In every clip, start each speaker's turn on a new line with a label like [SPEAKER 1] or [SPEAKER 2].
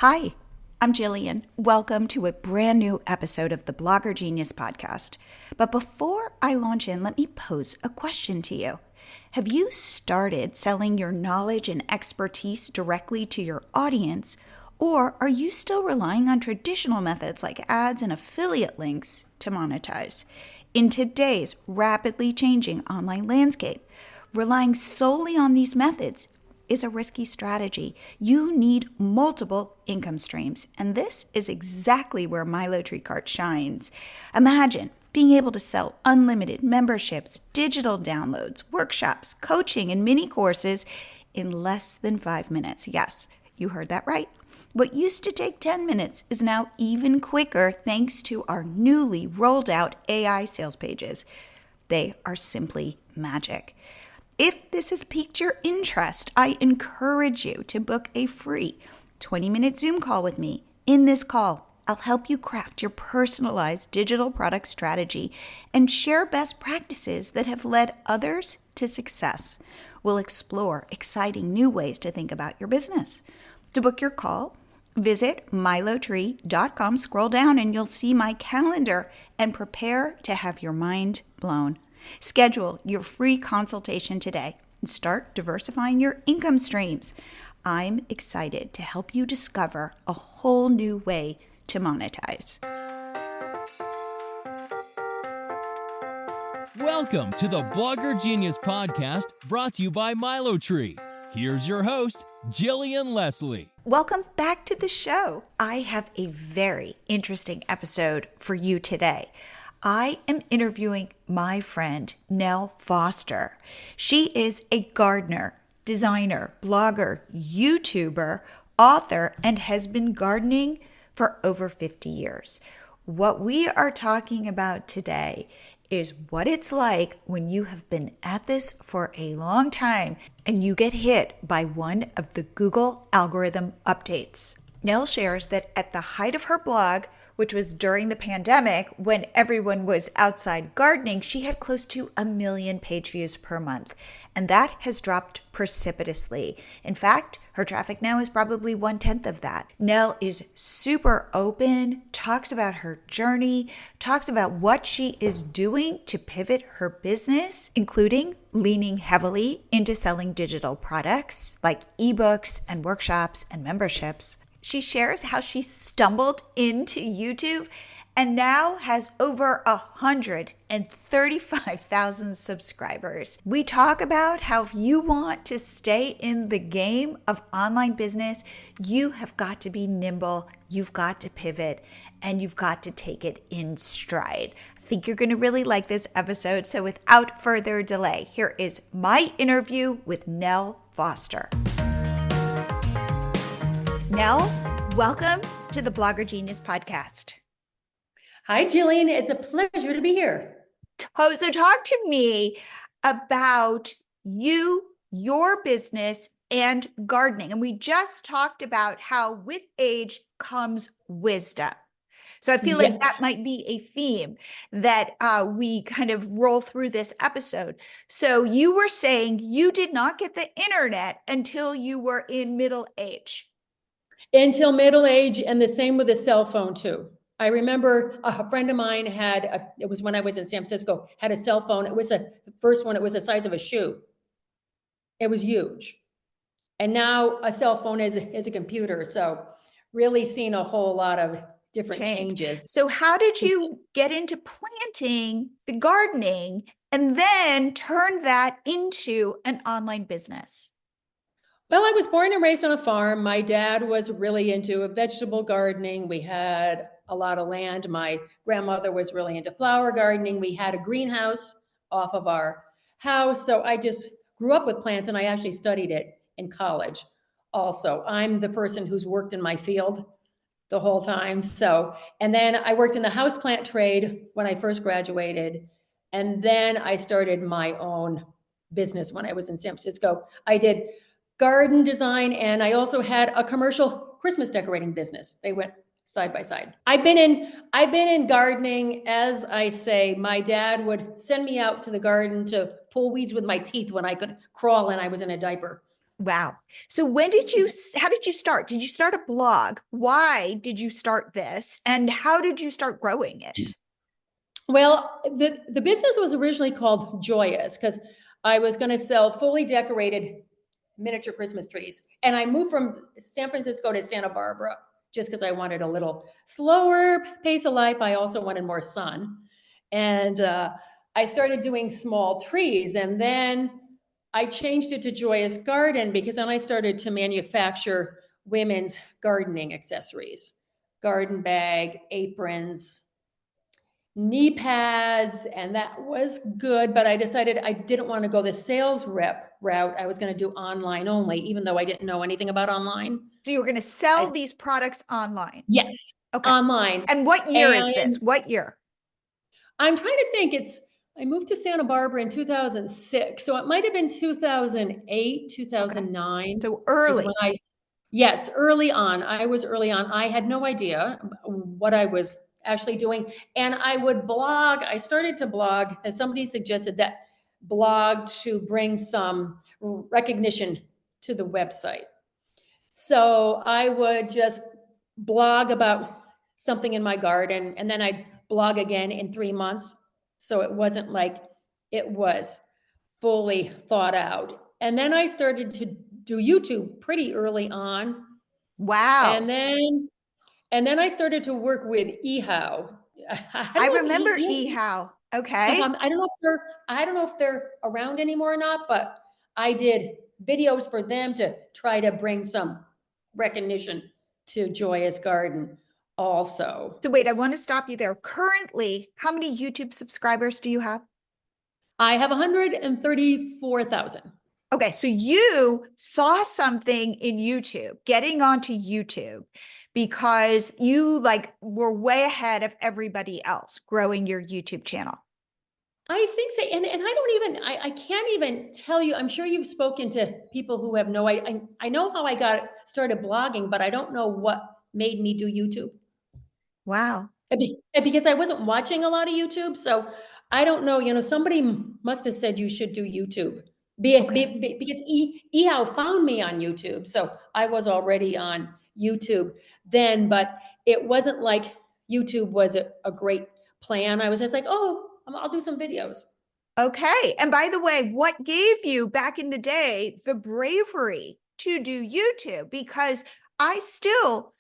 [SPEAKER 1] Hi, I'm Jillian. Welcome to a brand new episode of the Blogger Genius podcast. But before I launch in, let me pose a question to you. Have you started selling your knowledge and expertise directly to your audience, or are you still relying on traditional methods like ads and affiliate links to monetize? In today's rapidly changing online landscape, relying solely on these methods is a risky strategy. You need multiple income streams, and this is exactly where MiloTree Cart shines. Imagine being able to sell unlimited memberships, digital downloads, workshops, coaching, and mini courses in less than 5 minutes. Yes, you heard that right. What used to take 10 minutes is now even quicker thanks to our newly rolled out AI sales pages. They are simply magic. If this has piqued your interest, I encourage you to book a free 20-minute Zoom call with me. In this call, I'll help you craft your personalized digital product strategy and share best practices that have led others to success. We'll explore exciting new ways to think about your business. To book your call, visit milotree.com, scroll down, and you'll see my calendar and prepare to have your mind blown. Schedule your free consultation today and start diversifying your income streams. I'm excited to help you discover a whole new way to monetize.
[SPEAKER 2] Welcome to the Blogger Genius podcast, brought to you by MiloTree. Here's your host, Jillian Leslie.
[SPEAKER 1] Welcome back to the show. I have a very interesting episode for you today. I am interviewing my friend, Nell Foster. She is a gardener, designer, blogger, YouTuber, author, and has been gardening for over 50 years. What we are talking about today is what it's like when you have been at this for a long time and you get hit by one of the Google algorithm updates. Nell shares that at the height of her blog, which was during the pandemic when everyone was outside gardening, she had close to 1 million page views per month. And that has dropped precipitously. In fact, her traffic now is probably 1/10 of that. Nell is super open, talks about her journey, talks about what she is doing to pivot her business, including leaning heavily into selling digital products like ebooks and workshops and memberships. She shares how she stumbled into YouTube and now has over 135,000 subscribers. We talk about how if you want to stay in the game of online business, you have got to be nimble, you've got to pivot, and you've got to take it in stride. I think you're going to really like this episode. So without further delay, here is my interview with Nell Foster. Nell, welcome to the Blogger Genius podcast.
[SPEAKER 3] Hi, Jillian. It's a pleasure to be here.
[SPEAKER 1] So talk to me about you, your business, and gardening. And we just talked about how with age comes wisdom. So I feel like that might be a theme that we kind of roll through this episode. So you were saying you did not get the internet until you were in middle age.
[SPEAKER 3] Until middle age, and the same with a cell phone too. I remember a friend of mine it was when I was in San Francisco, had a cell phone. It was the first one, it was the size of a shoe. It was huge. And now a cell phone is a computer. So really seen a whole lot of different changes.
[SPEAKER 1] So how did you get into planting, the gardening, and then turn that into an online business?
[SPEAKER 3] Well, I was born and raised on a farm. My dad was really into vegetable gardening. We had a lot of land. My grandmother was really into flower gardening. We had a greenhouse off of our house. So I just grew up with plants, and I actually studied it in college also. I'm the person who's worked in my field the whole time. And then I worked in the houseplant trade when I first graduated. And then I started my own business when I was in San Francisco. I did garden design, and I also had a commercial Christmas decorating business. They went side by side. I've been in gardening, as I say. My dad would send me out to the garden to pull weeds with my teeth when I could crawl and I was in a diaper.
[SPEAKER 1] Wow. So how did you start? Did you start a blog? Why did you start this? And how did you start growing it?
[SPEAKER 3] Well, the business was originally called Joyous because I was going to sell fully decorated miniature Christmas trees. And I moved from San Francisco to Santa Barbara just because I wanted a little slower pace of life. I also wanted more sun. And I started doing small trees. And then I changed it to Joyous Garden because then I started to manufacture women's gardening accessories, garden bag, aprons, knee pads, and that was good. But I decided I didn't want to go the sales rep route. I was going to do online only, even though I didn't know anything about online.
[SPEAKER 1] So you were going to sell
[SPEAKER 3] I,
[SPEAKER 1] these products online.
[SPEAKER 3] yes,
[SPEAKER 1] Okay.
[SPEAKER 3] online.
[SPEAKER 1] And what year is this?
[SPEAKER 3] And
[SPEAKER 1] What year?
[SPEAKER 3] I'm trying to think. I moved to Santa Barbara in 2006. So it might have been 2008,
[SPEAKER 1] Okay.
[SPEAKER 3] 2009
[SPEAKER 1] So
[SPEAKER 3] is when
[SPEAKER 1] early.
[SPEAKER 3] yes, early on. I was early on. I had no idea what I was actually doing. And I would blog. I started to blog, as somebody suggested that blog to bring some recognition to the website. So I would just blog about something in my garden and then I'd blog again in 3 months. So it wasn't like it was fully thought out. And then I started to do YouTube pretty early on. And
[SPEAKER 1] Wow.
[SPEAKER 3] then and then I started to work with eHow. I
[SPEAKER 1] I
[SPEAKER 3] don't know if
[SPEAKER 1] remember eHow. Okay.
[SPEAKER 3] I don't know if they're around anymore or not, but I did videos for them to try to bring some recognition to Joyous Garden also.
[SPEAKER 1] So wait, I want to stop you there. Currently, how many YouTube subscribers do you have?
[SPEAKER 3] I have 134,000.
[SPEAKER 1] Okay, so you saw something in YouTube, getting onto YouTube because you like were way ahead of everybody else growing your YouTube channel.
[SPEAKER 3] I think so. And I don't even, I can't even tell you, I'm sure you've spoken to people who have no, I know how I got started blogging, but I don't know what made me do YouTube.
[SPEAKER 1] Wow.
[SPEAKER 3] Because I wasn't watching a lot of YouTube, so I don't know, somebody must have said you should do YouTube.
[SPEAKER 1] Okay.
[SPEAKER 3] Because EHOW found me on YouTube, so I was already on YouTube then, but it wasn't like YouTube was a great plan. I was just like, oh, I'll do some videos.
[SPEAKER 1] Okay. And by the way, what gave you back in the day the bravery to do YouTube? Because I still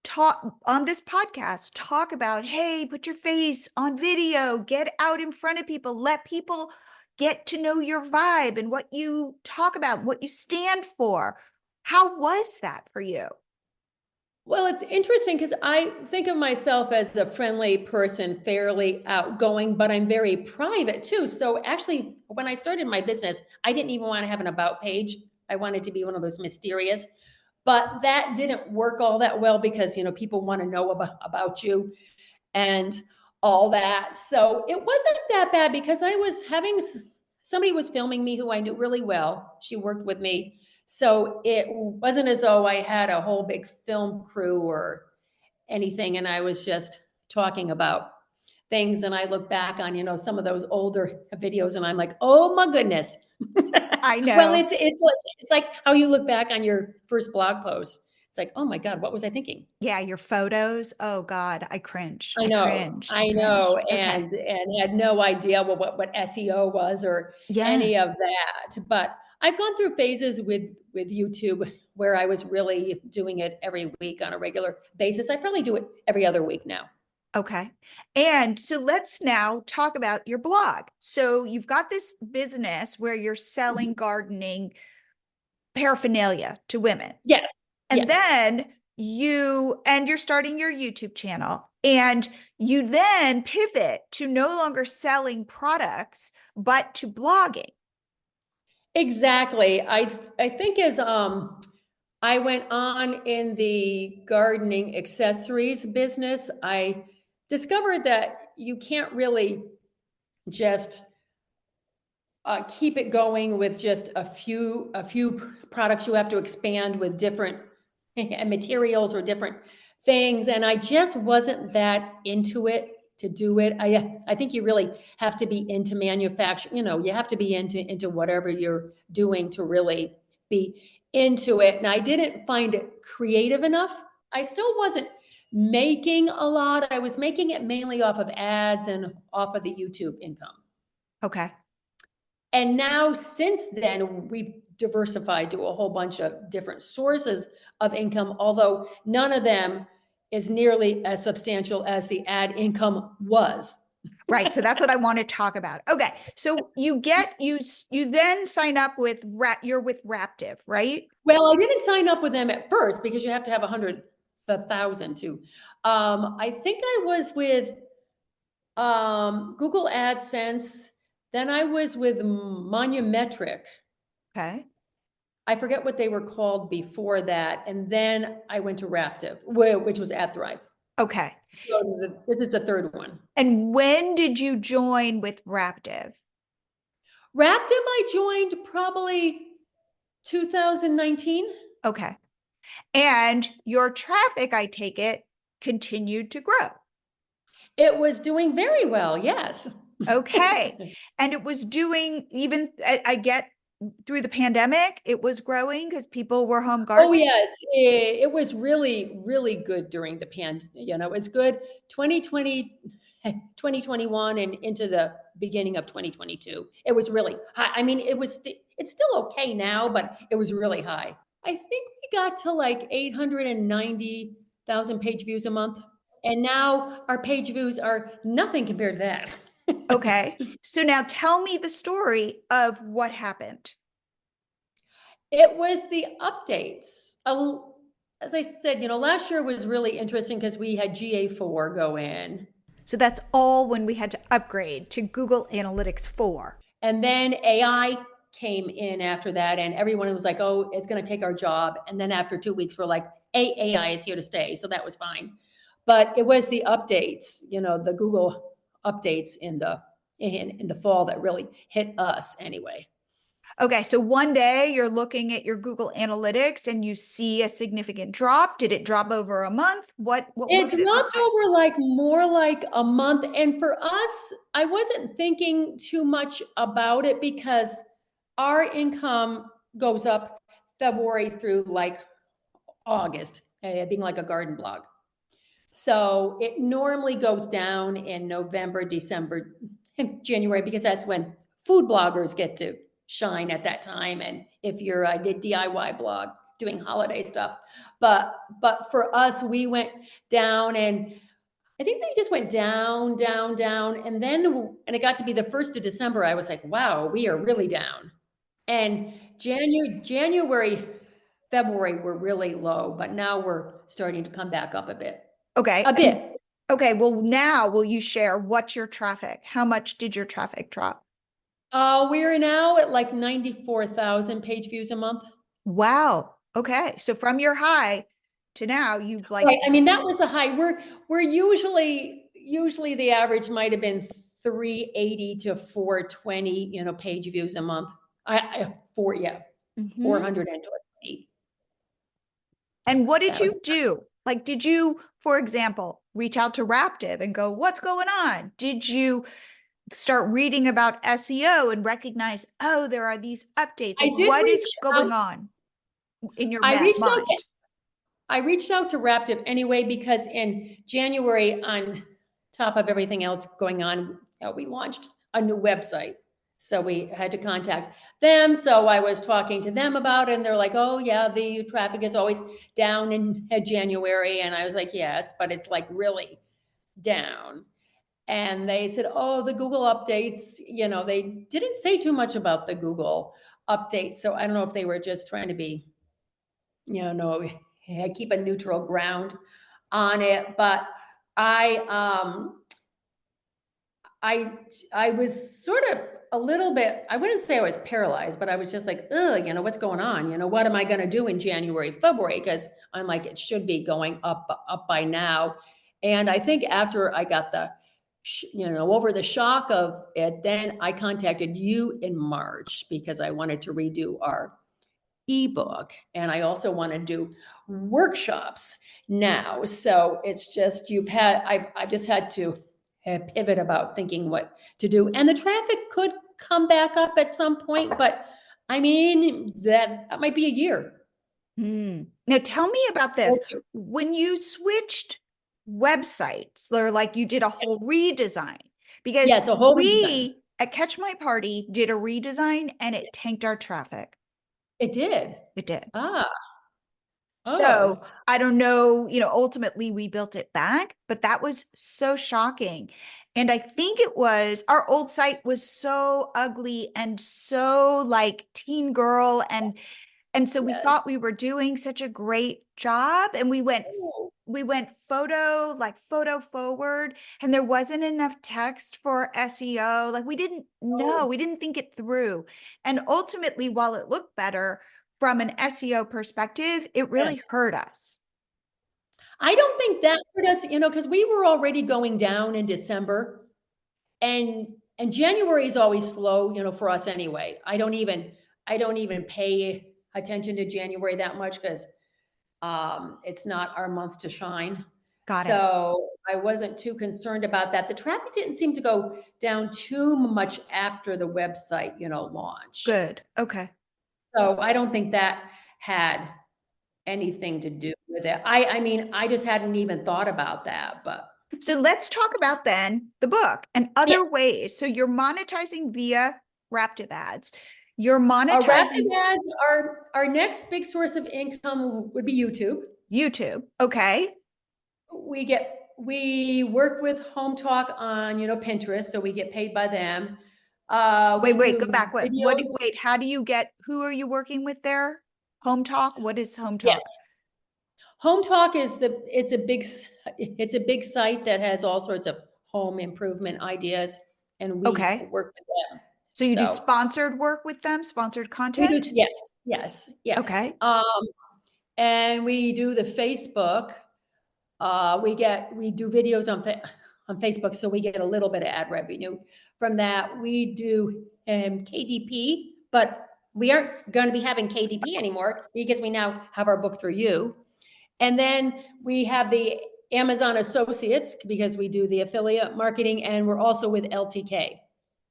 [SPEAKER 1] talk on this podcast, talk about, hey, put your face on video, get out in front of people, let people get to know your vibe and what you talk about, what you stand for. How was that for you?
[SPEAKER 3] Well, it's interesting because I think of myself as a friendly person, fairly outgoing, but I'm very private too. So actually, when I started my business, I didn't even want to have an about page. I wanted to be one of those mysterious, but that didn't work all that well because, people want to know about you and all that. So it wasn't that bad because I was having somebody was filming me who I knew really well. She worked with me. So it wasn't as though I had a whole big film crew or anything. And I was just talking about things. And I look back on, some of those older videos and I'm like, oh my goodness.
[SPEAKER 1] I
[SPEAKER 3] Well,
[SPEAKER 1] know.
[SPEAKER 3] it's like how you look back on your first blog post. It's like, oh my God, what was I thinking?
[SPEAKER 1] Yeah, your photos. Oh God, I cringe.
[SPEAKER 3] I
[SPEAKER 1] I
[SPEAKER 3] know,
[SPEAKER 1] cringe. I
[SPEAKER 3] I
[SPEAKER 1] cringe.
[SPEAKER 3] know,
[SPEAKER 1] Okay.
[SPEAKER 3] and had no idea what SEO was or
[SPEAKER 1] Yeah.
[SPEAKER 3] any of that. But I've gone through phases with YouTube where I was really doing it every week on a regular basis. I probably do it every other week now.
[SPEAKER 1] Okay. And so let's now talk about your blog. So you've got this business where you're selling
[SPEAKER 3] Mhm.
[SPEAKER 1] gardening paraphernalia to women.
[SPEAKER 3] Yes,
[SPEAKER 1] And
[SPEAKER 3] yes.
[SPEAKER 1] then you're starting your YouTube channel and you then pivot to no longer selling products, but to blogging.
[SPEAKER 3] Exactly. I think as I went on in the gardening accessories business, I discovered that you can't really just keep it going with just a few products. You have to expand with different materials or different things, and I just wasn't that into it to do it. I think you really have to be into manufacturing. You have to be into whatever you're doing to really be into it and I didn't find it creative enough. I still wasn't making a lot. I was making it mainly off of ads and off of the YouTube income.
[SPEAKER 1] Okay.
[SPEAKER 3] And now since then, we've diversified to a whole bunch of different sources of income, although none of them is nearly as substantial as the ad income was.
[SPEAKER 1] Right. So that's what I want to talk about. Okay. So you then sign up with you're with Raptive, right?
[SPEAKER 3] Well, I didn't sign up with them at first because you have to have 100,000 too. I think I was with Google AdSense. Then I was with Monumetric.
[SPEAKER 1] Okay.
[SPEAKER 3] I forget what they were called before that. And then I went to Raptive, which was AdThrive.
[SPEAKER 1] Okay.
[SPEAKER 3] So this is the third one.
[SPEAKER 1] And when did you join with Raptive?
[SPEAKER 3] Raptive, I joined probably 2019.
[SPEAKER 1] Okay. And your traffic, I take it, continued to grow.
[SPEAKER 3] It was doing very well, yes.
[SPEAKER 1] Okay. And it was doing even, I get through the pandemic, it was growing because people were home
[SPEAKER 3] Oh,
[SPEAKER 1] gardening.
[SPEAKER 3] yes. It was really, really good during the it was good 2020, 2021 and into the beginning of 2022. It was really high. I mean, it's still okay now, but it was really high. I think we got to like 890,000 page views a month. And now our page views are nothing compared to that.
[SPEAKER 1] Okay. So now tell me the story of what happened.
[SPEAKER 3] It was the updates. As I said, last year was really interesting because we had GA4 go in.
[SPEAKER 1] So that's all when we had to upgrade to Google Analytics 4.
[SPEAKER 3] And then AI came in after that, and everyone was like, oh, it's going to take our job. And then after 2 weeks, we're like, AI is here to stay. So that was fine. But it was the updates, the Google updates in the fall that really hit us anyway.
[SPEAKER 1] Okay, so one day you're looking at your Google Analytics and you see a significant drop. Did it drop over a month? What
[SPEAKER 3] It
[SPEAKER 1] did it look
[SPEAKER 3] dropped
[SPEAKER 1] like?
[SPEAKER 3] over like more like a month. And for us, I wasn't thinking too much about it because our income goes up February through like August, being like a garden blog. So it normally goes down in November, December, January, because that's when food bloggers get to shine at that time. And if you're a DIY blog doing holiday stuff, but for us, we went down, and I think we just went down, down, down, and it got to be the 1st of December. I was like, wow, we are really down. And January, February were really low, but now we're starting to come back up a bit.
[SPEAKER 1] Okay.
[SPEAKER 3] A bit.
[SPEAKER 1] Okay, well now will you share what's your traffic? How much did your traffic drop?
[SPEAKER 3] We're now at like 94,000 page views a month.
[SPEAKER 1] Wow. Okay. So from your high to now you've like
[SPEAKER 3] Right. I mean, that was the high. We're usually the average might have been 380 to 420, page views a month.
[SPEAKER 1] Mhm.
[SPEAKER 3] 420.
[SPEAKER 1] And what did
[SPEAKER 3] That was
[SPEAKER 1] you do? Like, did you, for example, reach out to Raptive and go, what's going on? Did you start reading about SEO and recognize, oh, there are these updates?
[SPEAKER 3] I
[SPEAKER 1] Like,
[SPEAKER 3] did
[SPEAKER 1] what is
[SPEAKER 3] reach
[SPEAKER 1] going
[SPEAKER 3] out.
[SPEAKER 1] on in your
[SPEAKER 3] I reached out to
[SPEAKER 1] mind?
[SPEAKER 3] I reached out to Raptive anyway because in January, on top of everything else going on, we launched a new website. So we had to contact them. So I was talking to them about it, and they're like, "Oh yeah, the traffic is always down in January." And I was like, "Yes, but it's like really down." And they said, "Oh, the Google updates." They didn't say too much about the Google updates. So I don't know if they were just trying to be, no, keep a neutral ground on it. But I I I was sort of a little bit, I wouldn't say I was paralyzed, but I was just like, ugh, what's going on? What am I going to do in January, February? Because I'm like, it should be going up by now. And I think after I got over the shock of it, then I contacted you in March because I wanted to redo our ebook, and I also want to do workshops now. So it's just I've just had to pivot about thinking what to do, and the traffic could come back up at some point, but I mean that might be a year.
[SPEAKER 1] Now tell me about this. When you switched websites, or like you did a whole redesign, because
[SPEAKER 3] Yes, a whole redesign.
[SPEAKER 1] we at Catch My Party did a redesign and it tanked our traffic.
[SPEAKER 3] It did.
[SPEAKER 1] It did.
[SPEAKER 3] Ah,
[SPEAKER 1] So
[SPEAKER 3] oh,
[SPEAKER 1] I don't know, ultimately we built it back, but that was so shocking. And I think it was our old site was so ugly and so like teen girl and so we thought
[SPEAKER 3] yes.
[SPEAKER 1] we were doing such a great job and
[SPEAKER 3] Oh,
[SPEAKER 1] we went photo forward and there wasn't enough text for SEO. Like we didn't know,
[SPEAKER 3] oh,
[SPEAKER 1] we didn't think it through. And ultimately, while it looked better from an SEO perspective, it really
[SPEAKER 3] yes.
[SPEAKER 1] hurt us.
[SPEAKER 3] I don't think that hurt us, because we were already going down in December, and January is always slow, for us anyway. I don't even pay attention to January that much because it's not our month to shine.
[SPEAKER 1] Got it.
[SPEAKER 3] So I wasn't too concerned about that. The traffic didn't seem to go down too much after the website, launched.
[SPEAKER 1] Good. Okay.
[SPEAKER 3] So I don't think that had anything to do with it. I mean, I just hadn't even thought about that, but
[SPEAKER 1] So let's talk about then the book and other
[SPEAKER 3] yes,
[SPEAKER 1] ways. So you're monetizing via Raptive ads. You're
[SPEAKER 3] our rapid
[SPEAKER 1] monetizing
[SPEAKER 3] ads are our next big source of income would be YouTube.
[SPEAKER 1] YouTube. Okay.
[SPEAKER 3] We work with Home Talk on, Pinterest, so we get paid by them. We
[SPEAKER 1] Wait, go
[SPEAKER 3] do
[SPEAKER 1] back.
[SPEAKER 3] videos.
[SPEAKER 1] How do you get, who are you working with there? Home Talk? What is Home
[SPEAKER 3] Yes.
[SPEAKER 1] Talk?
[SPEAKER 3] Home Talk it's a big site that has all sorts of home improvement ideas, and we
[SPEAKER 1] Okay.
[SPEAKER 3] work with them.
[SPEAKER 1] So you do
[SPEAKER 3] So
[SPEAKER 1] sponsored work with them, sponsored
[SPEAKER 3] we do,
[SPEAKER 1] content?
[SPEAKER 3] yes, yes, yes.
[SPEAKER 1] Okay.
[SPEAKER 3] And we do the Facebook. We do videos on Facebook, so we get a little bit of ad revenue from that. We do KDP, but we aren't going to be having KDP anymore because we now have our book through you. And then we have the Amazon Associates because we do the affiliate marketing, and we're also with LTK.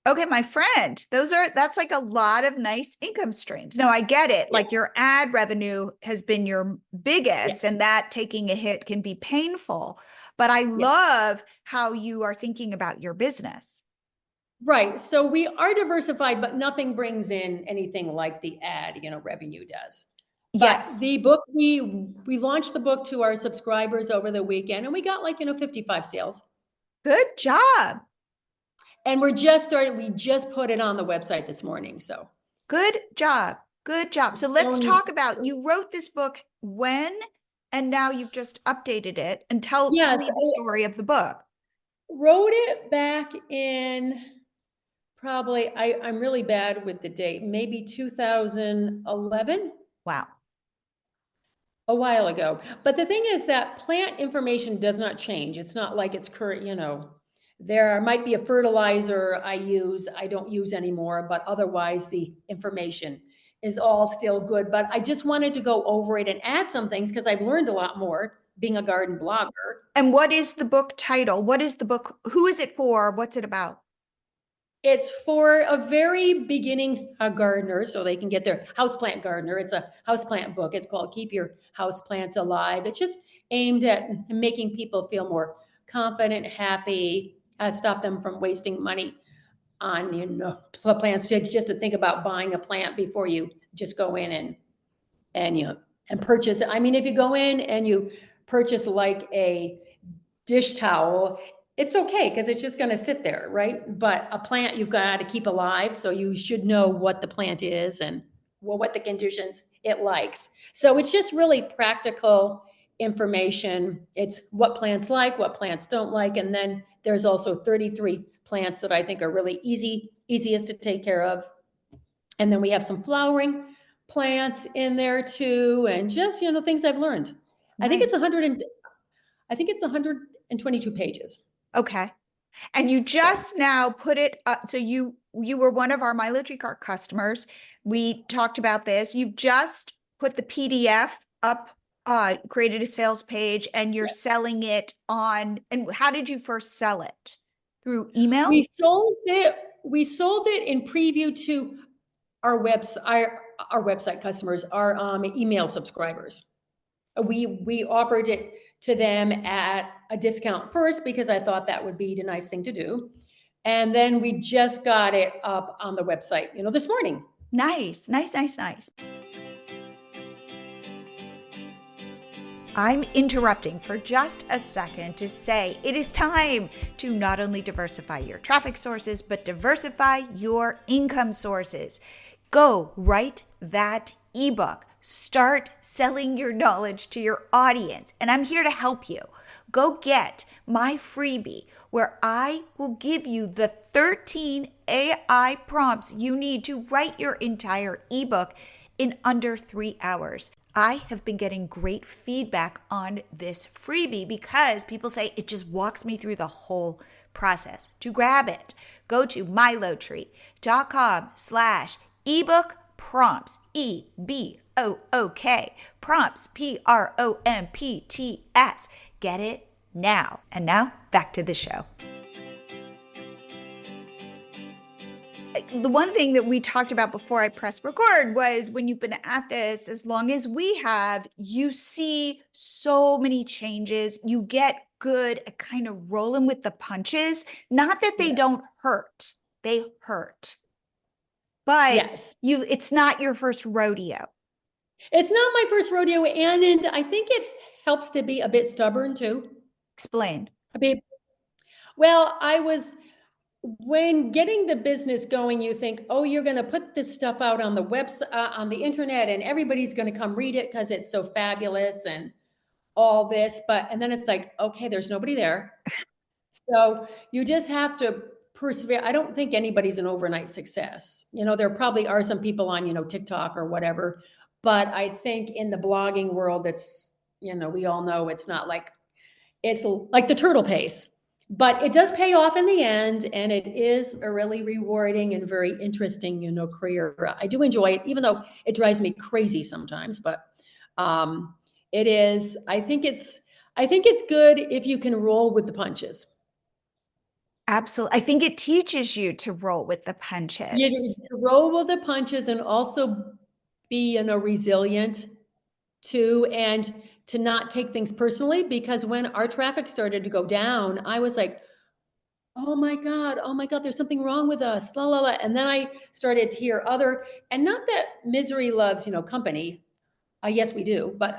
[SPEAKER 1] Okay, my friend, that's like a lot of nice income streams. No, I get it.
[SPEAKER 3] Yeah,
[SPEAKER 1] Like your ad revenue has been your biggest,
[SPEAKER 3] yes,
[SPEAKER 1] and that taking a hit can be painful. But I
[SPEAKER 3] yes.
[SPEAKER 1] love how you are thinking about your business.
[SPEAKER 3] Right. So we are diversified, but nothing brings in anything like the ad, revenue does. But
[SPEAKER 1] Yes.
[SPEAKER 3] the book, we launched the book to our subscribers over the weekend, and we got like 55 sales.
[SPEAKER 1] Good job.
[SPEAKER 3] And we just put it on the website this morning. So
[SPEAKER 1] Good job. Good job. So let's
[SPEAKER 3] Sony's,
[SPEAKER 1] talk about you wrote this book when, and now you've just updated it. And tell
[SPEAKER 3] yes,
[SPEAKER 1] me the story of the book.
[SPEAKER 3] wrote it back in probably, I'm really bad with the date, maybe 2011.
[SPEAKER 1] Wow.
[SPEAKER 3] A while ago. But the thing is that plant information does not change. It's not like it's current, there might be a fertilizer I don't use anymore, but otherwise the information is all still good. But I just wanted to go over it and add some things because I've learned a lot more being a garden blogger.
[SPEAKER 1] And what is the book title? What is the book? Who is it for? What's it about?
[SPEAKER 3] It's for a very beginning gardener, so they can get their houseplant gardener. It's a houseplant book. It's called Keep Your Houseplants Alive. It's just aimed at making people feel more confident, happy, stop them from wasting money on plants. Just to think about buying a plant before you just go in and purchase. I mean, if you go in and you purchase like a dish towel, it's okay because it's just going to sit there, right? But a plant you've got to keep alive, so you should know what the plant is and what the conditions it likes. So it's just really practical information. It's what plants like, what plants don't like, and then there's also 33 plants that I think are really easiest to take care of. And then we have some flowering plants in there too, and just things I've learned. I think it's
[SPEAKER 1] Nice.
[SPEAKER 3] 122 pages.
[SPEAKER 1] Okay. And you
[SPEAKER 3] So
[SPEAKER 1] just now put it up. So you were one of our mileage cart customers. We talked about this. You've just put the PDF up, created a sales page, and you're
[SPEAKER 3] yeah.
[SPEAKER 1] selling it on. And how did you first sell it? Through email?
[SPEAKER 3] We sold it in preview to our website, our website customers, our email subscribers. We offered it to them at a discount first because I thought that would be the nice thing to do. And then we just got it up on the website, this morning.
[SPEAKER 1] Nice, nice, nice, nice. I'm interrupting for just a second to say it is time to not only diversify your traffic sources, but diversify your income sources. Go write that ebook. Start selling your knowledge to your audience. And I'm here to help you. Go get my freebie where I will give you the 13 AI prompts you need to write your entire ebook in under 3 hours. I have been getting great feedback on this freebie because people say it just walks me through the whole process. To grab it, go to milotree.com/ebook prompts, EBOOK, prompts, PROMPTS. Get it now. And now back to the show. The one thing that we talked about before I pressed record was when you've been at this as long as we have, you see so many changes. You get good at kind of rolling with the punches. Not that they don't hurt, they hurt. But it's not your first rodeo.
[SPEAKER 3] It's not my first rodeo, and I think it helps to be a bit stubborn too.
[SPEAKER 1] Explain.
[SPEAKER 3] Well, when getting the business going, you think, oh, you're going to put this stuff out on the website, on the internet, and everybody's going to come read it because it's so fabulous and all this. And then it's like, okay, there's nobody there. So you just have to persevere. I don't think anybody's an overnight success. There probably are some people on, TikTok or whatever. But I think in the blogging world, it's, we all know it's not like, it's like the turtle pace. But it does pay off in the end, and it is a really rewarding and very interesting, career. I do enjoy it, even though it drives me crazy sometimes. But it is. I think it's good if you can roll with the punches.
[SPEAKER 1] Absolutely. I think it teaches you to roll with the punches.
[SPEAKER 3] To roll with the punches and also be, resilient too, and to not take things personally, because when our traffic started to go down, I was like, oh my God, there's something wrong with us, la, la, la. And then I started to hear and not that misery loves, company. Yes, we do. But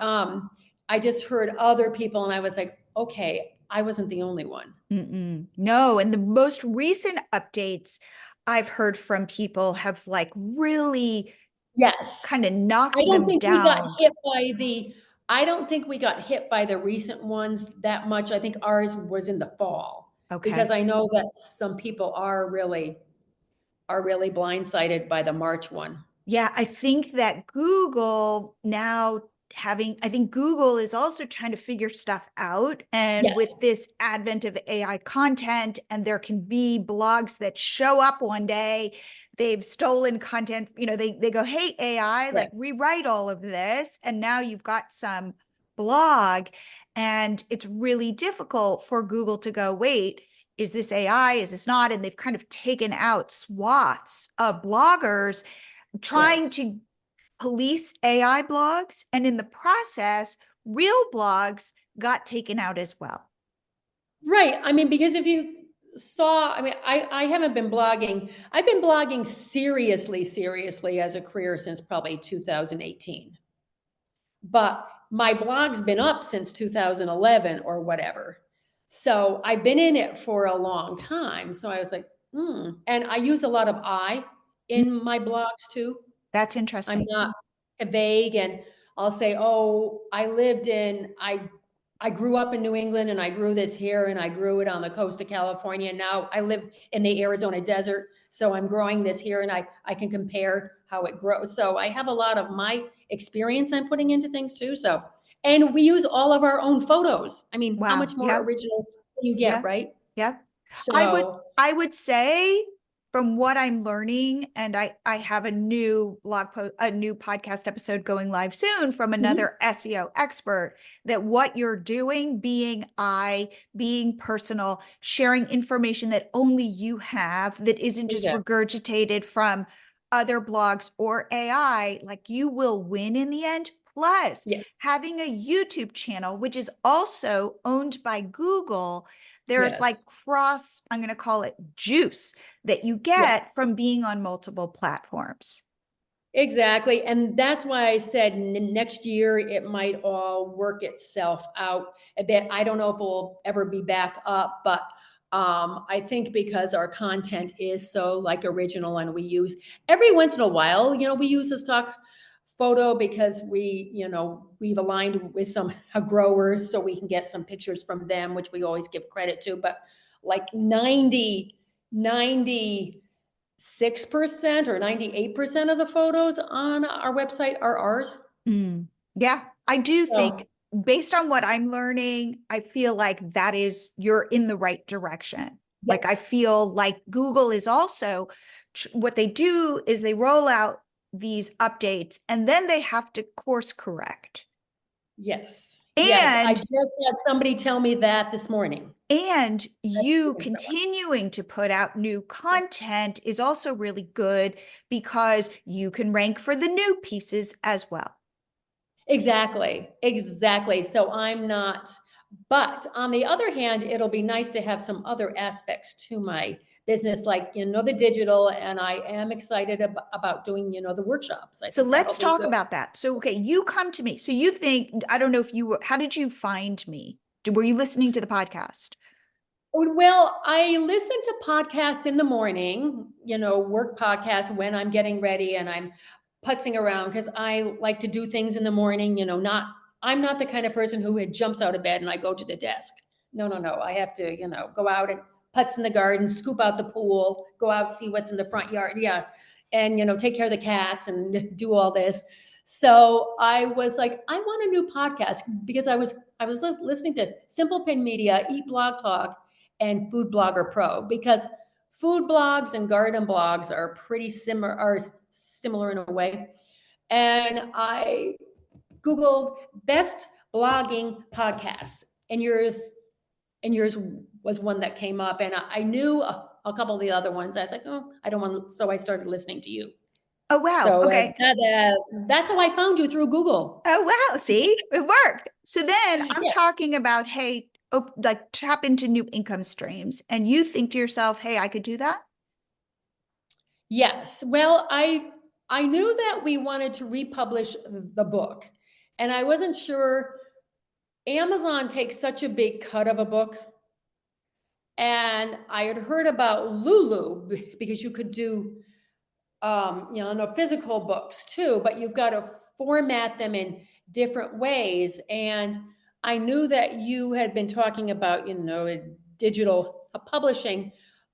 [SPEAKER 3] I just heard other people and I was like, okay, I wasn't the only one.
[SPEAKER 1] No. And the most recent updates I've heard from people have really kind of knocked them down.
[SPEAKER 3] I don't think we got hit by the recent ones that much. I think ours was in the fall. Okay. Because I know that some people are really blindsided by the March one.
[SPEAKER 1] Yeah, I think that Google now I think Google is also trying to figure stuff out. And with this advent of AI content, and there can be blogs that show up one day, they've stolen content, they go, hey, AI, rewrite all of this. And now you've got some blog, and it's really difficult for Google to go, wait, is this AI? Is this not? And they've kind of taken out swaths of bloggers trying to police AI blogs. And in the process, real blogs got taken out as well.
[SPEAKER 3] Right. Because if you saw, I haven't been blogging. I've been blogging seriously as a career since probably 2018. But my blog's been up since 2011 or whatever. So I've been in it for a long time. So I was like, And I use a lot of I in my blogs too.
[SPEAKER 1] That's interesting.
[SPEAKER 3] I'm not vague, and I'll say, oh, I grew up in New England and I grew this here and I grew it on the coast of California. And now I live in the Arizona desert. So I'm growing this here and I can compare how it grows. So I have a lot of my experience I'm putting into things too. So, and we use all of our own photos. How much more original can you get, right?
[SPEAKER 1] Yeah. So I would say, from what I'm learning, and I have a new blog post, a new podcast episode going live soon from another SEO expert, that what you're doing, being personal, sharing information that only you have, that isn't just regurgitated from other blogs or AI, like you will win in the end. Plus,
[SPEAKER 3] Yes.
[SPEAKER 1] having a YouTube channel, which is also owned by Google, there's like
[SPEAKER 3] Yes.
[SPEAKER 1] I'm going to call it juice that you
[SPEAKER 3] Yes.
[SPEAKER 1] get from being on multiple platforms.
[SPEAKER 3] Exactly. And that's why I said next year it might all work itself out a bit. I don't know if we'll ever be back up, but I think because our content is so like original and we use every once in a while, we use the stock photo because we've aligned with some growers so we can get some pictures from them, which we always give credit to. But like 96% or 98% of the photos on our website are ours.
[SPEAKER 1] Mm. Yeah, I do
[SPEAKER 3] So,
[SPEAKER 1] think based on what I'm learning, I feel like you're in the right direction. Like I
[SPEAKER 3] yes,
[SPEAKER 1] feel like Google is also what they do is they roll out these updates and then they have to course correct.
[SPEAKER 3] yes, yes. I
[SPEAKER 1] And
[SPEAKER 3] just had somebody tell me that this morning.
[SPEAKER 1] and
[SPEAKER 3] That's
[SPEAKER 1] you
[SPEAKER 3] doing so.
[SPEAKER 1] continuing to put out new
[SPEAKER 3] Yeah.
[SPEAKER 1] content is also really good because you can rank for the new pieces as well.
[SPEAKER 3] Exactly, exactly. So I'm not, but on the other hand, it'll be nice to have some other aspects to my business, like, the digital, and I am excited about doing, the workshops. I
[SPEAKER 1] So
[SPEAKER 3] think that'll
[SPEAKER 1] let's
[SPEAKER 3] be
[SPEAKER 1] talk
[SPEAKER 3] good.
[SPEAKER 1] about that. So, okay, you come to me. So you think, I don't know if you were, how did you find me? Were you listening to the podcast?
[SPEAKER 3] Well, I listen to podcasts in the morning, work podcasts when I'm getting ready and I'm putzing around because I like to do things in the morning, I'm not the kind of person who jumps out of bed and I go to the desk. No, no, no. I have to, go out and putz in the garden, scoop out the pool, go out, see what's in the front yard. Yeah. And, take care of the cats and do all this. So I was like, I want a new podcast because I was listening to Simple Pin Media, Eat Blog Talk, and Food Blogger Pro because food blogs and garden blogs are similar in a way. And I Googled best blogging podcasts, and yours was one that came up, and I knew a couple of the other ones. I was like, oh, I don't want, so I started listening to you.
[SPEAKER 1] Oh, wow.
[SPEAKER 3] So
[SPEAKER 1] Okay.
[SPEAKER 3] that's how I found you, through Google.
[SPEAKER 1] Oh, wow. See, it worked. So then I'm
[SPEAKER 3] Yeah.
[SPEAKER 1] talking about, hey, like tap into new income streams. And you think to yourself, hey, I could do that.
[SPEAKER 3] Yes. Well, I knew that we wanted to republish the book, and I wasn't sure. Amazon takes such a big cut of a book. And I had heard about Lulu because you could do, no physical books too, but you've got to format them in different ways. And I knew that you had been talking about, digital publishing,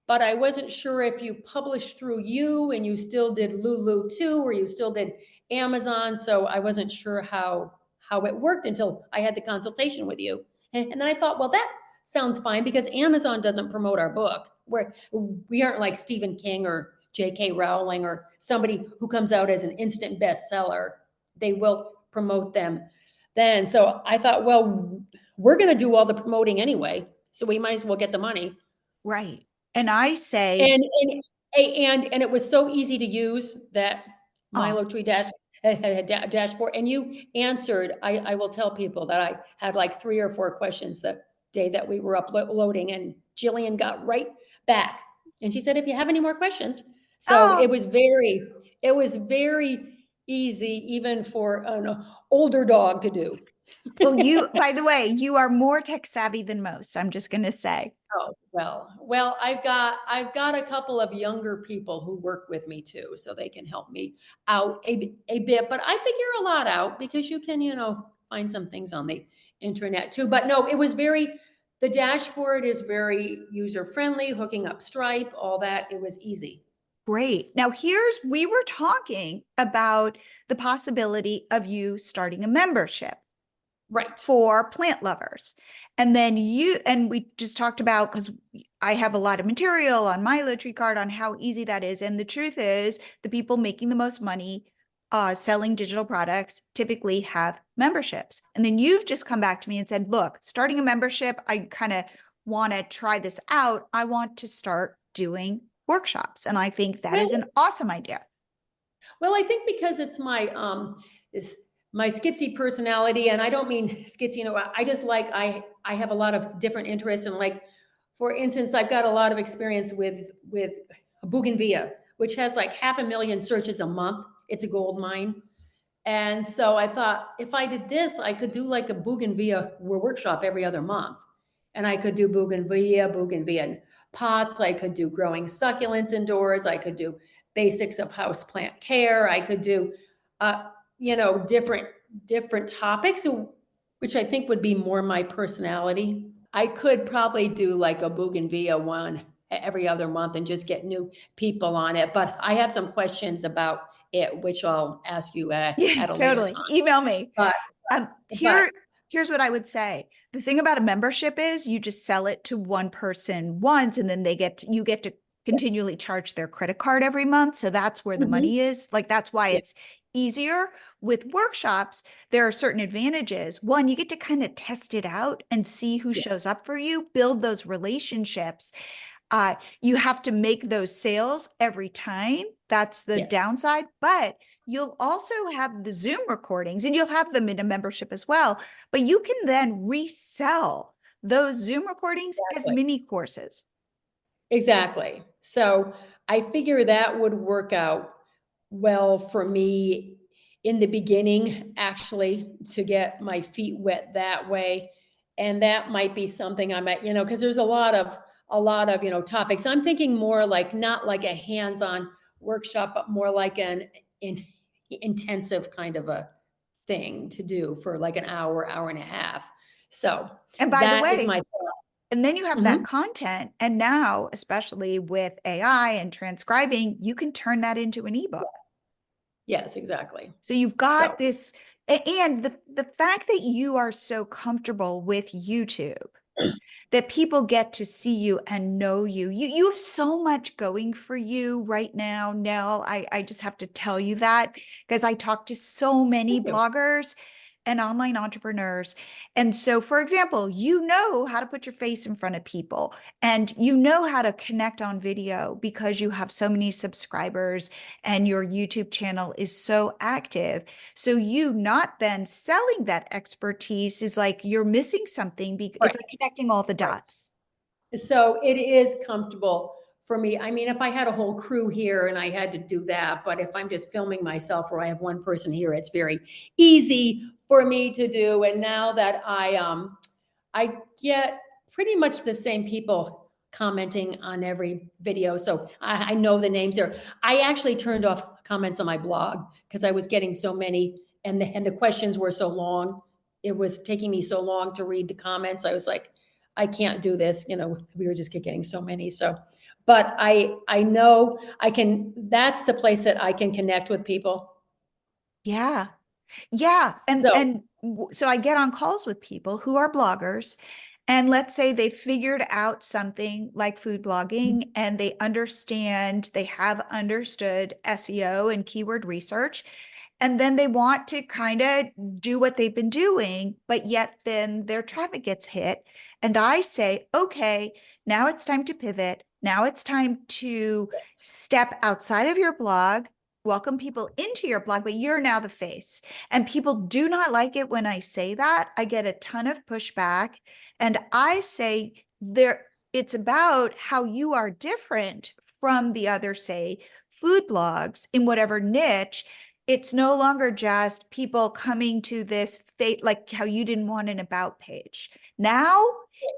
[SPEAKER 3] but I wasn't sure if you published through you and you still did Lulu too, or you still did Amazon. So I wasn't sure how it worked until I had the consultation with you. And then I thought, well, that sounds fine because Amazon doesn't promote our book. We aren't like Stephen King or J.K. Rowling or somebody who comes out as an instant bestseller. They will promote them then. So I thought, well, we're going to do all the promoting anyway, so we might as well get the money.
[SPEAKER 1] Right. And I say,
[SPEAKER 3] And it was so easy to use, that
[SPEAKER 1] oh,
[SPEAKER 3] Milo Tree dashboard. And you answered. I will tell people that I had like 3 or 4 questions the day that we were uploading, and Jillian got right back, and she said, "If you have any more questions." So
[SPEAKER 1] oh,
[SPEAKER 3] it was very easy, even for an older dog to do.
[SPEAKER 1] well, by the way, you are more tech savvy than most. I'm just going to say.
[SPEAKER 3] Oh, well, I've got a couple of younger people who work with me too, so they can help me out a bit, but I figure a lot out because you can, find some things on the internet too. But no, the dashboard is very user friendly, hooking up Stripe, all that. It was easy.
[SPEAKER 1] Great. Now, we were talking about the possibility of you starting a membership
[SPEAKER 3] Right.
[SPEAKER 1] for plant lovers. And we just talked about, because I have a lot of material on my Tree card on how easy that is. And the truth is, the people making the most money selling digital products typically have memberships. And then you've just come back to me and said, look, starting a membership, I kind of want to try this out. I want to start doing workshops. And I think that is
[SPEAKER 3] Well,
[SPEAKER 1] an awesome idea.
[SPEAKER 3] Well, I think because it's my skitsy personality, and I don't mean skitsy, I just like I have a lot of different interests, and like for instance, I've got a lot of experience with Bougainvillea, which has like 500,000 searches a month. It's a gold mine. And so I thought if I did this, I could do like a bougainvillea workshop every other month. And I could do bougainvillea pots. I could do growing succulents indoors. I could do basics of house plant care. I could do, uh, different topics, which I think would be more my personality. I could probably do like a bougainvillea one every other month and just get new people on it. But I have some questions about it, which I'll ask you
[SPEAKER 1] Yeah,
[SPEAKER 3] at a later
[SPEAKER 1] totally.
[SPEAKER 3] time.
[SPEAKER 1] Email me.
[SPEAKER 3] But
[SPEAKER 1] Um,
[SPEAKER 3] but
[SPEAKER 1] here's what I would say. The thing about a membership is you just sell it to one person once, and then you get to continually charge their credit card every month. So that's where the
[SPEAKER 3] Mhm.
[SPEAKER 1] money is. Like that's why
[SPEAKER 3] Yeah,
[SPEAKER 1] it's easier. With workshops, there are certain advantages. One, you get to kind of test it out and see who
[SPEAKER 3] yeah,
[SPEAKER 1] shows up for you, build those relationships. You have to make those sales every time. That's the
[SPEAKER 3] yes,
[SPEAKER 1] downside, but you'll also have the Zoom recordings and you'll have them in a membership as well. But you can then resell those Zoom recordings as
[SPEAKER 3] exactly.
[SPEAKER 1] mini courses.
[SPEAKER 3] Exactly. So I figure that would work out well for me in the beginning, actually, to get my feet wet that way. And that might be something I might, because there's a lot of, topics. I'm thinking more like not like a hands-on workshop, but more like an intensive kind of a thing to do for like an hour, hour and a half. So
[SPEAKER 1] And by the
[SPEAKER 3] that is
[SPEAKER 1] way,
[SPEAKER 3] my
[SPEAKER 1] and then you have that
[SPEAKER 3] thought.
[SPEAKER 1] content. And now, especially with AI and transcribing, you can turn that into an ebook.
[SPEAKER 3] Yes, exactly.
[SPEAKER 1] So you've
[SPEAKER 3] So
[SPEAKER 1] got this, and the fact that you are so comfortable with YouTube, that people get to see you and know you. You have so much going for you right now, Nell. I just have to tell you that because I talk to so many
[SPEAKER 3] thank you.
[SPEAKER 1] bloggers and online entrepreneurs. And so, for example, you know how to put your face in front of people and you know how to connect on video because you have so many subscribers and your YouTube channel is so active. So you not then selling that expertise is like you're missing something because
[SPEAKER 3] Right,
[SPEAKER 1] it's like connecting all the
[SPEAKER 3] right.
[SPEAKER 1] dots.
[SPEAKER 3] So it is comfortable for me. I mean, if I had a whole crew here and I had to do that, but if I'm just filming myself or I have one person here, it's very easy for me to do. And now that I get pretty much the same people commenting on every video. So I know the names there. I actually turned off comments on my blog because I was getting so many and the questions were so long. It was taking me so long to read the comments. I was like, I can't do this. We were just getting so many. So, but I know I can, that's the place that I can connect with people.
[SPEAKER 1] Yeah. Yeah.
[SPEAKER 3] So,
[SPEAKER 1] So I get on calls with people who are bloggers. And let's say they figured out something like food blogging and they have understood SEO and keyword research. And then they want to kind of do what they've been doing, but yet then their traffic gets hit. And I say, okay, now it's time to pivot. Now it's time to step outside of your blog, welcome people into your blog, but you're now the face. And people do not like it when I say that. I get a ton of pushback. And I say it's about how you are different from the other, say, food blogs in whatever niche. It's no longer just people coming to this fate, like how you didn't want an about page. Now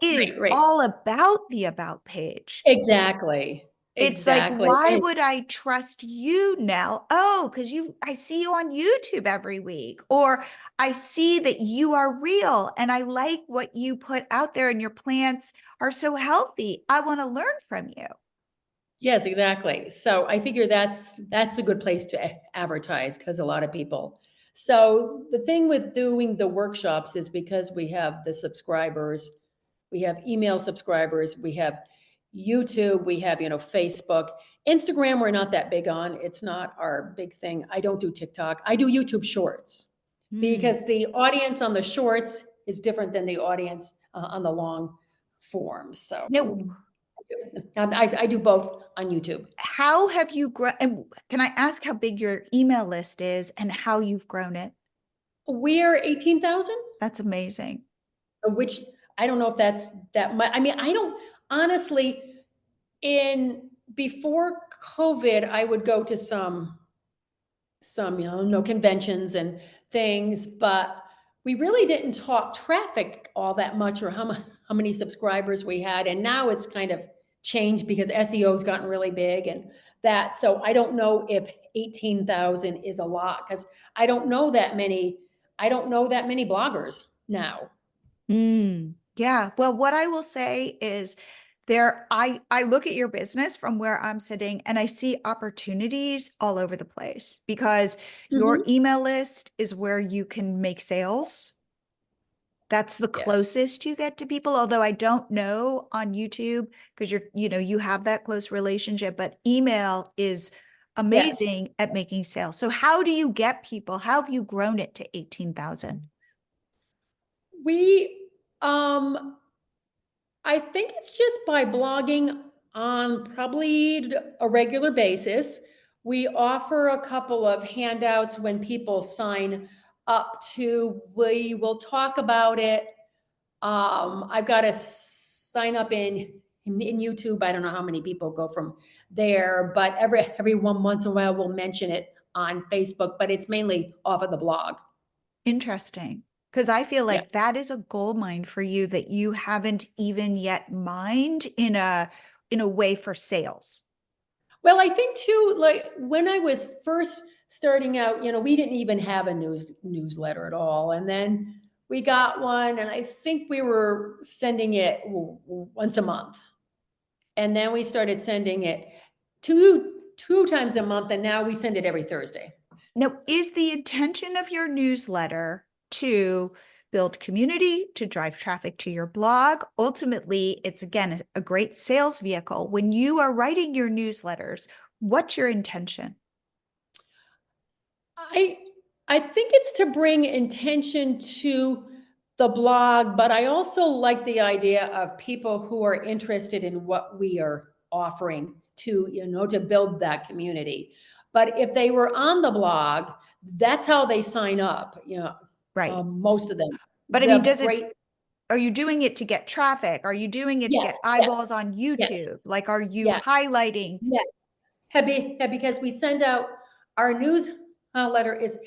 [SPEAKER 1] it is
[SPEAKER 3] right, right.
[SPEAKER 1] all about the about page.
[SPEAKER 3] Exactly.
[SPEAKER 1] It's like,
[SPEAKER 3] Exactly.
[SPEAKER 1] why
[SPEAKER 3] And
[SPEAKER 1] would I trust you, Nell? Oh, because I see you on YouTube every week, or I see that you are real and I like what you put out there and your plants are so healthy. I want to learn from you.
[SPEAKER 3] yes, exactly. So I figure that's a good place to advertise because a lot of people. So the thing with doing the workshops is because we have the subscribers, we have email subscribers, we have YouTube, we have, Facebook. Instagram, we're not that big on. It's not our big thing. I don't do TikTok. I do YouTube shorts
[SPEAKER 1] Hmm.
[SPEAKER 3] because the audience on the shorts is different than the audience on the long forms. So
[SPEAKER 1] Now,
[SPEAKER 3] I do both on YouTube.
[SPEAKER 1] How have you grown? And can I ask how big your email list is and how you've grown it?
[SPEAKER 3] We're 18,000,
[SPEAKER 1] That's amazing.
[SPEAKER 3] which I don't know if that's that much. I mean, I don't honestly, in before COVID, I would go to some, no conventions and things, but we really didn't talk traffic all that much or how many subscribers we had. And now it's kind of changed because SEO's gotten really big and that. So I don't know if 18,000 is a lot because I don't know that many bloggers now.
[SPEAKER 1] Yeah. Well, what I will say is I look at your business from where I'm sitting and I see opportunities all over the place because your
[SPEAKER 3] Mhm.
[SPEAKER 1] email list is where you can make sales. That's the
[SPEAKER 3] Yes.
[SPEAKER 1] closest you get to people, although I don't know on YouTube because you have that close relationship, but email is
[SPEAKER 3] Yes.
[SPEAKER 1] amazing at making sales. So how do you get people? How have you grown it to 18,000?
[SPEAKER 3] We, um, I think it's just by blogging on probably a regular basis. We offer a couple of handouts when people sign up we will talk about it. I've got to sign up in YouTube. I don't know how many people go from there, but every one once in a while we'll mention it on Facebook, but it's mainly off of the blog.
[SPEAKER 1] Interesting. Because I feel
[SPEAKER 3] Yeah.
[SPEAKER 1] like that is a gold mine for you that you haven't even yet mined in a way for sales.
[SPEAKER 3] Well, I think too, like when I was first starting out, we didn't even have a newsletter at all. And then we got one, and I think we were sending it once a month. And then we started sending it two times a month, and now we send it every Thursday.
[SPEAKER 1] Now, is the intention of your newsletter to build community, to drive traffic to your blog? Ultimately, it's again a great sales vehicle. When you are writing your newsletters, what's your intention?
[SPEAKER 3] I I think it's to bring intention to the blog, but I also like the idea of people who are interested in what we are offering to build that community. But if they were on the blog, that's how they sign up,
[SPEAKER 1] Right.
[SPEAKER 3] most of them.
[SPEAKER 1] But I mean,
[SPEAKER 3] The great
[SPEAKER 1] are you doing it to get traffic? Are you doing it to
[SPEAKER 3] Yes,
[SPEAKER 1] get
[SPEAKER 3] yes,
[SPEAKER 1] eyeballs on
[SPEAKER 3] yes,
[SPEAKER 1] YouTube? Like, are you
[SPEAKER 3] yes.
[SPEAKER 1] highlighting?
[SPEAKER 3] Yes. Because we send out our newsletter is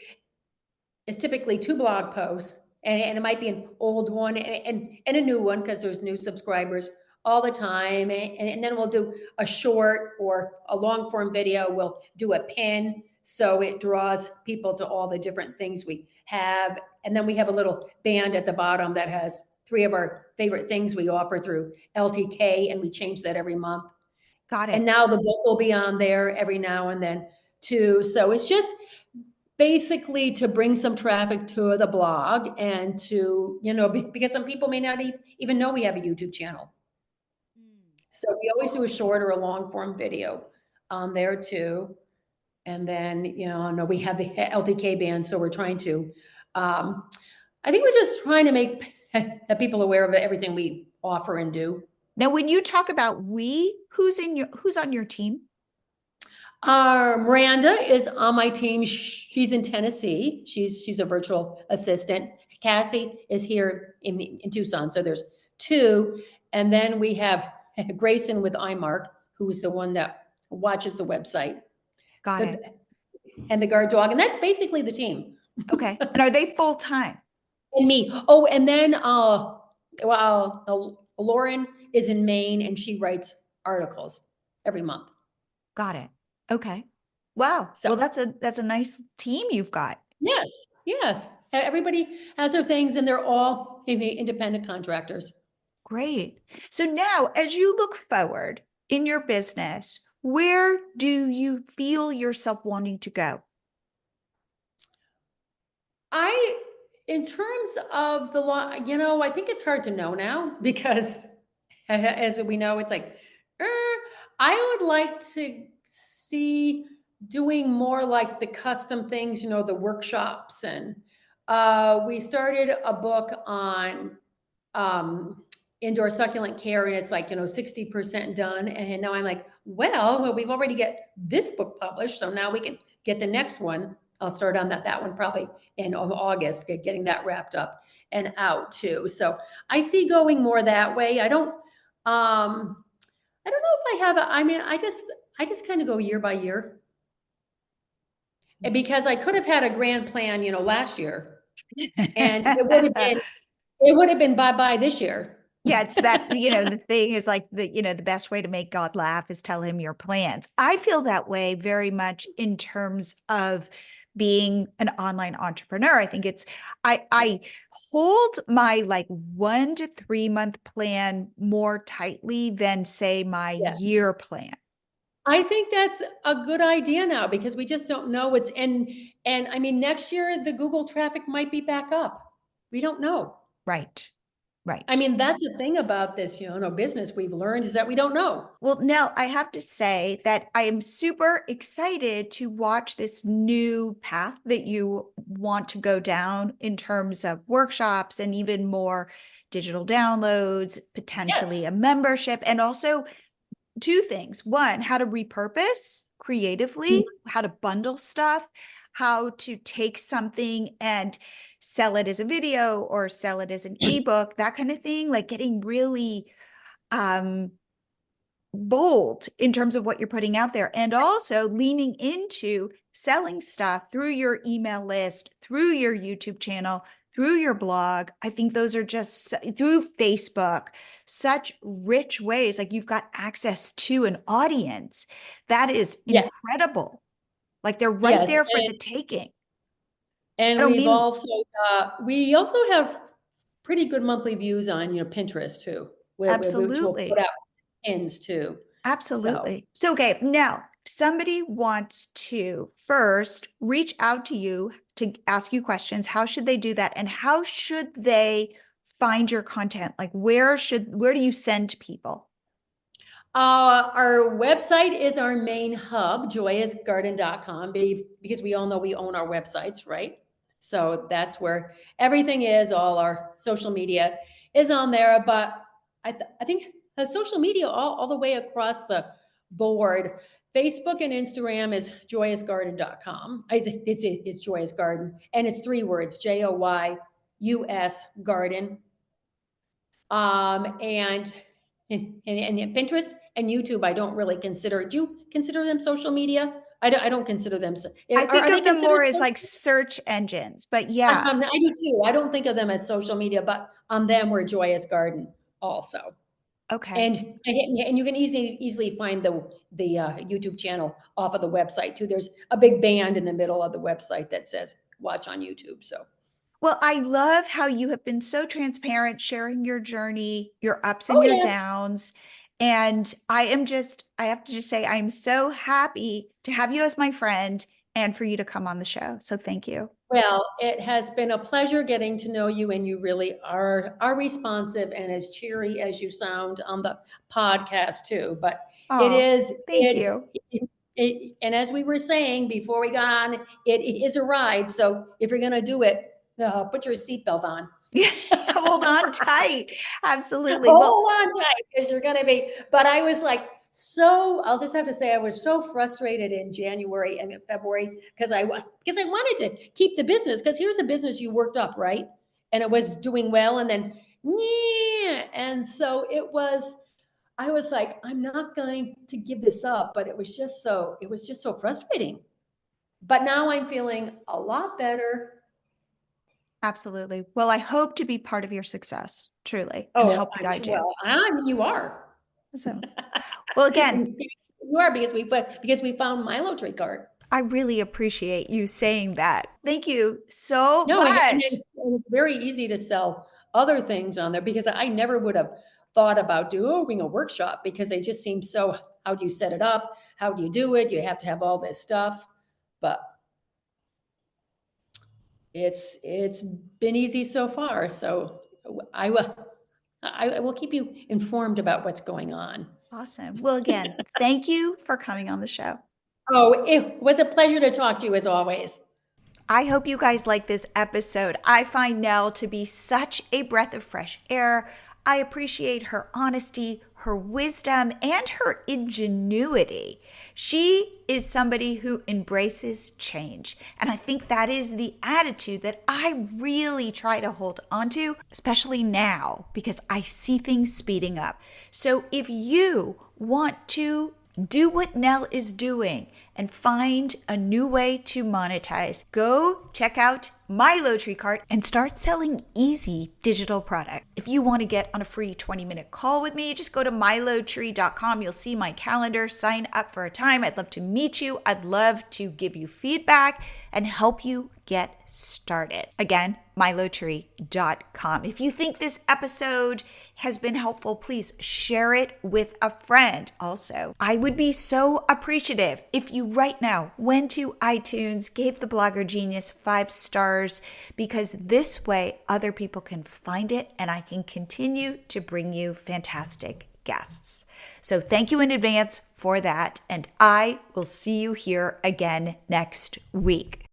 [SPEAKER 3] typically 2 blog posts, and it might be an old one and a new one because there's new subscribers all the time. And then we'll do a short or a long form video. We'll do a pin so it draws people to all the different things we have. And then we have a little band at the bottom that has 3 of our favorite things we offer through LTK, and we change that every month.
[SPEAKER 1] Got
[SPEAKER 3] And
[SPEAKER 1] it.
[SPEAKER 3] now the book will be on there every now and then too. So it's just basically to bring some traffic to the blog and because some people may not even know we have a YouTube channel. So we always do a short or a long form video on there too. And then, no, we have the LTK band. So we're trying to, I think we're just trying to make people aware of everything we offer and do.
[SPEAKER 1] Now, when you talk about who's on your team?
[SPEAKER 3] Miranda is on my team. She's in Tennessee. She's a virtual assistant. Cassie is here in Tucson. So there's 2. And then we have Grayson with iMark, who is the one that watches the website,
[SPEAKER 1] Got it.
[SPEAKER 3] the, and the guard dog. And that's basically the team.
[SPEAKER 1] Okay. And are they full time?
[SPEAKER 3] And me. Oh, and then Lauren is in Maine, and she writes articles every month.
[SPEAKER 1] Got it. Okay. Wow.
[SPEAKER 3] So
[SPEAKER 1] Well, that's a nice team you've got.
[SPEAKER 3] yes, yes. Everybody has their things, and they're all independent contractors.
[SPEAKER 1] Great. So now, as you look forward in your business, where do you feel yourself wanting to go?
[SPEAKER 3] In terms of the law, I think it's hard to know now because, as we know, it's like, I would like to see doing more like the custom things, the workshops, and we started a book on um, indoor succulent care, and it's like, 60% done. And now I'm like, well, we've already get this book published, so now we can get the next one. I'll start on that one probably in August, getting that wrapped up and out too. So I see going more that way. I don't know if I have I mean, I just kind of go year by year. And because I could have had a grand plan, last year, and it would have been bye-bye this year.
[SPEAKER 1] Yeah, it's that, the thing is like the best way to make God laugh is tell him your plans. I feel that way very much in terms of being an online entrepreneur. I think I
[SPEAKER 3] Yes.
[SPEAKER 1] hold my like 1 to 3 month plan more tightly than say my
[SPEAKER 3] Yeah.
[SPEAKER 1] year plan.
[SPEAKER 3] I think that's a good idea now because we just don't know what's and I mean next year the Google traffic might be back up. We don't know.
[SPEAKER 1] Right.
[SPEAKER 3] I
[SPEAKER 1] Right.
[SPEAKER 3] mean, that's the thing about this, business we've learned is that we don't know.
[SPEAKER 1] Well, Nell, I have to say that I am super excited to watch this new path that you want to go down in terms of workshops and even more digital downloads, potentially
[SPEAKER 3] Yes.
[SPEAKER 1] a membership, and also two things. One, how to repurpose creatively, how to bundle stuff, how to take something and sell it as a video or sell it as an ebook, that kind of thing, like getting really um bold in terms of what you're putting out there and also leaning into selling stuff through your email list, through your YouTube channel, through your blog. I think those are just through Facebook, such rich ways. Like you've got access to an audience that is
[SPEAKER 3] Yes.
[SPEAKER 1] incredible. Like they're right
[SPEAKER 3] Yes.
[SPEAKER 1] there for the taking. I
[SPEAKER 3] And
[SPEAKER 1] don't
[SPEAKER 3] we've
[SPEAKER 1] mean
[SPEAKER 3] also we also have pretty good monthly views on, Pinterest too, which we'll put
[SPEAKER 1] absolutely.
[SPEAKER 3] out pins too. So,
[SPEAKER 1] Absolutely. So, okay, now somebody wants to first reach out to you to ask you questions. How should they do that? And how should they find your content? Like where do you send people?
[SPEAKER 3] our website is our main hub, joyousgarden.com, because we all know we own our websites, right? So that's where everything is. All our social media is on there. But I think social media all the way across the board. Facebook and Instagram is joyousgarden.com. It's Joyous Garden, and it's 3 words: JOYUS Garden. And Pinterest and YouTube, I don't really consider. Do you consider them social media? I don't consider them.
[SPEAKER 1] I think
[SPEAKER 3] Are they
[SPEAKER 1] of them
[SPEAKER 3] considered
[SPEAKER 1] more as
[SPEAKER 3] social?
[SPEAKER 1] like search engines, but yeah.
[SPEAKER 3] I do too. I don't think of them as social media, but on them we're Joyous Garden also.
[SPEAKER 1] Okay.
[SPEAKER 3] And you can easily find the YouTube channel off of the website too. There's a big band in the middle of the website that says "Watch on YouTube." So,
[SPEAKER 1] Well, I love how you have been so transparent, sharing your journey, your ups and
[SPEAKER 3] oh
[SPEAKER 1] your
[SPEAKER 3] yes.
[SPEAKER 1] downs. And I have to just say, I'm so happy to have you as my friend and for you to come on the show. So thank you.
[SPEAKER 3] Well, it has been a pleasure getting to know you, and you really are responsive and as cheery as you sound on the podcast too. But it
[SPEAKER 1] Oh,
[SPEAKER 3] is
[SPEAKER 1] thank you.
[SPEAKER 3] and as we were saying before we got on, it is a ride. So if you're gonna do it, put your seatbelt on.
[SPEAKER 1] Hold on tight. Absolutely. Well,
[SPEAKER 3] Hold on tight because you're gonna be. But I was like, I'll just have to say I was so frustrated in January and February because I wanted to keep the business because here's a business you worked up, right? And it was doing well, and then yeah, and so I was like, I'm not going to give this up, but it was just so frustrating. But now I'm feeling a lot better.
[SPEAKER 1] absolutely. Well, I hope to be part of your success, truly, and
[SPEAKER 3] Oh,
[SPEAKER 1] help
[SPEAKER 3] I'm
[SPEAKER 1] guide
[SPEAKER 3] sure.
[SPEAKER 1] you.
[SPEAKER 3] Well, you are.
[SPEAKER 1] So, well, again,
[SPEAKER 3] You are because we found Milo tree card.
[SPEAKER 1] I really appreciate you saying that. Thank you so
[SPEAKER 3] No,
[SPEAKER 1] much.
[SPEAKER 3] and it's very easy to sell other things on there because I never would have thought about doing a workshop because they just seem so. How do you set it up? How do you do it? You have to have all this stuff, but it's been easy so far. So I will I will keep you informed about what's going on.
[SPEAKER 1] Awesome. Well, again, thank you for coming on the show.
[SPEAKER 3] Oh, it was a pleasure to talk to you as always.
[SPEAKER 1] I hope you guys like this episode. I find Nell to be such a breath of fresh air. I appreciate her honesty, her wisdom, and her ingenuity. She is somebody who embraces change. And I think that is the attitude that I really try to hold onto, especially now, because I see things speeding up. So if you want to do what Nell is doing and find a new way to monetize, go check out my Lottery Cart and start selling easy digital product. If you want to get on a free 20-minute call with me, just go to mylotree.com. You'll see my calendar. Sign up for a time. I'd love to meet you. I'd love to give you feedback and help you get started. Again, mylotree.com. If you think this episode has been helpful, please share it with a friend. Also, I would be so appreciative if you right now went to iTunes, gave the Blogger Genius 5 stars, because this way other people can find it and I can continue to bring you fantastic guests. So thank you in advance for that, and I will see you here again next week.